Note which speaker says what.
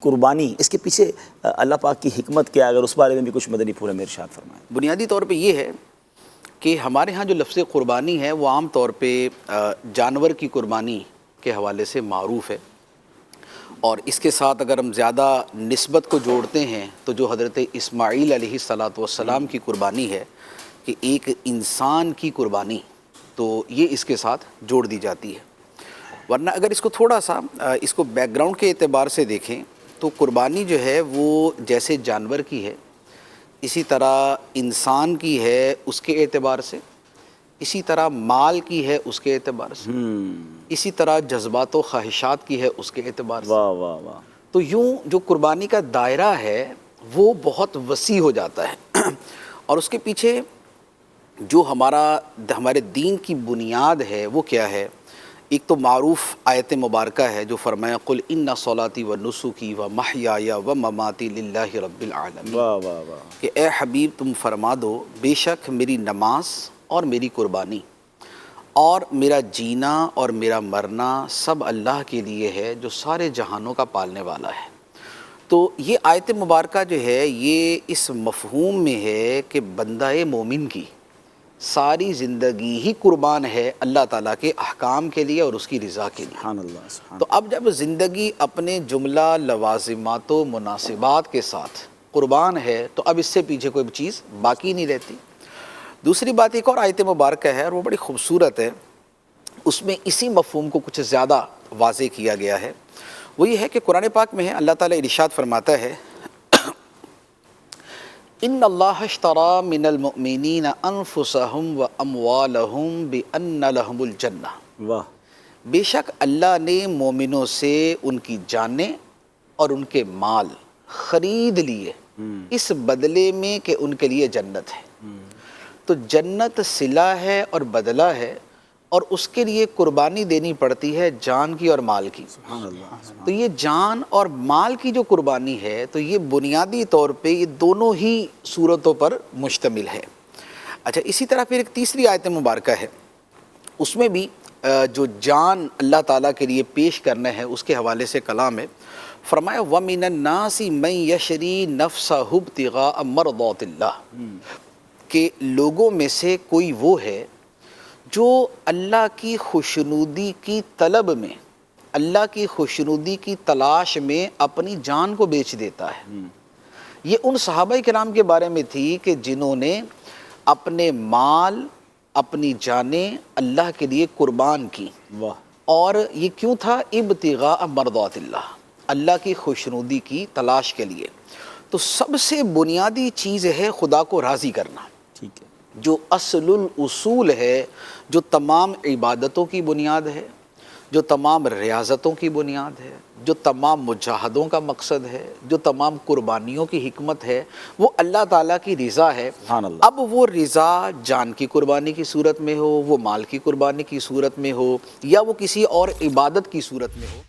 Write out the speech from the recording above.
Speaker 1: قربانی، اس کے پیچھے اللہ پاک کی حکمت کیا ہے؟ اگر اس بارے میں بھی کچھ مدنی پھول میں ارشاد فرمائیں۔
Speaker 2: بنیادی طور پہ یہ ہے کہ ہمارے ہاں جو لفظ قربانی ہے وہ عام طور پہ جانور کی قربانی کے حوالے سے معروف ہے، اور اس کے ساتھ اگر ہم زیادہ نسبت کو جوڑتے ہیں تو جو حضرت اسماعیل علیہ السلام کی قربانی ہے کہ ایک انسان کی قربانی، تو یہ اس کے ساتھ جوڑ دی جاتی ہے۔ ورنہ اگر اس کو تھوڑا سا اس کو بیک گراؤنڈ کے اعتبار سے دیکھیں تو قربانی جو ہے وہ جیسے جانور کی ہے، اسی طرح انسان کی ہے اس کے اعتبار سے، اسی طرح مال کی ہے اس کے اعتبار سے، اسی طرح جذبات و خواہشات کی ہے اس کے اعتبار سے۔
Speaker 1: واہ واہ واہ۔
Speaker 2: تو یوں جو قربانی کا دائرہ ہے وہ بہت وسیع ہو جاتا ہے، اور اس کے پیچھے جو ہمارے دین کی بنیاد ہے وہ کیا ہے؟ ایک تو معروف آیت مبارکہ ہے جو فرمایا قل ان صلاتی و نسکی و محیای و مماتی للہ رب العالمین،
Speaker 1: واہ واہ واہ،
Speaker 2: کہ اے حبیب تم فرما دو بے شک میری نماز اور میری قربانی اور میرا جینا اور میرا مرنا سب اللہ کے لیے ہے جو سارے جہانوں کا پالنے والا ہے۔ تو یہ آیت مبارکہ جو ہے یہ اس مفہوم میں ہے کہ بندہ مومن کی ساری زندگی ہی قربان ہے اللہ تعالیٰ کے احکام کے لیے اور اس کی رضا کے لیے۔
Speaker 1: سبحان اللہ سبحان
Speaker 2: تو اب جب زندگی اپنے جملہ لوازمات و مناسبات کے ساتھ قربان ہے تو اب اس سے پیچھے کوئی چیز باقی نہیں رہتی۔ دوسری بات ایک اور آیت مبارکہ ہے اور وہ بڑی خوبصورت ہے، اس میں اسی مفہوم کو کچھ زیادہ واضح کیا گیا ہے۔ وہ یہ ہے کہ قرآن پاک میں ہے اللہ تعالیٰ ارشاد فرماتا ہے ان اللہ اشتری من المؤمنین انفسہم و اموالہم بان لہم الجنہ،
Speaker 1: واہ،
Speaker 2: بے شک اللہ نے مومنوں سے ان کی جانیں اور ان کے مال خرید لیے اس بدلے میں کہ ان کے لیے جنت ہے۔ تو جنت صلہ ہے اور بدلہ ہے، اور اس کے لیے قربانی دینی پڑتی ہے جان کی اور مال کی۔
Speaker 1: سبحان اللہ۔
Speaker 2: تو یہ جان اور مال کی جو قربانی ہے تو یہ بنیادی طور پہ یہ دونوں ہی صورتوں پر مشتمل ہے۔ اچھا، اسی طرح پھر ایک تیسری آیت مبارکہ ہے، اس میں بھی جو جان اللہ تعالیٰ کے لیے پیش کرنا ہے اس کے حوالے سے کلام ہے۔ فرمایا وَمِنَ النَّاسِ مَن يَشْرِي نَفْسَهُ ابْتِغَاءَ مَرْضَاتِ اللَّهِ، کہ لوگوں میں سے کوئی وہ ہے جو اللہ کی خوشنودی کی طلب میں، اللہ کی خوشنودی کی تلاش میں اپنی جان کو بیچ دیتا ہے۔ یہ ان صحابہ کرام کے بارے میں تھی کہ جنہوں نے اپنے مال، اپنی جانیں اللہ کے لیے قربان کی،
Speaker 1: واہ،
Speaker 2: اور یہ کیوں تھا؟ ابتغاء مرضات اللہ، اللہ کی خوشنودی کی تلاش کے لیے۔ تو سب سے بنیادی چیز ہے خدا کو راضی کرنا،
Speaker 1: ٹھیک ہے،
Speaker 2: جو اصل الاصول ہے، جو تمام عبادتوں کی بنیاد ہے، جو تمام ریاضتوں کی بنیاد ہے، جو تمام مجاہدوں کا مقصد ہے، جو تمام قربانیوں کی حکمت ہے، وہ اللہ تعالیٰ کی رضا ہے۔
Speaker 1: سبحان اللہ۔
Speaker 2: اب وہ رضا جان کی قربانی کی صورت میں ہو، وہ مال کی قربانی کی صورت میں ہو، یا وہ کسی اور عبادت کی صورت میں ہو۔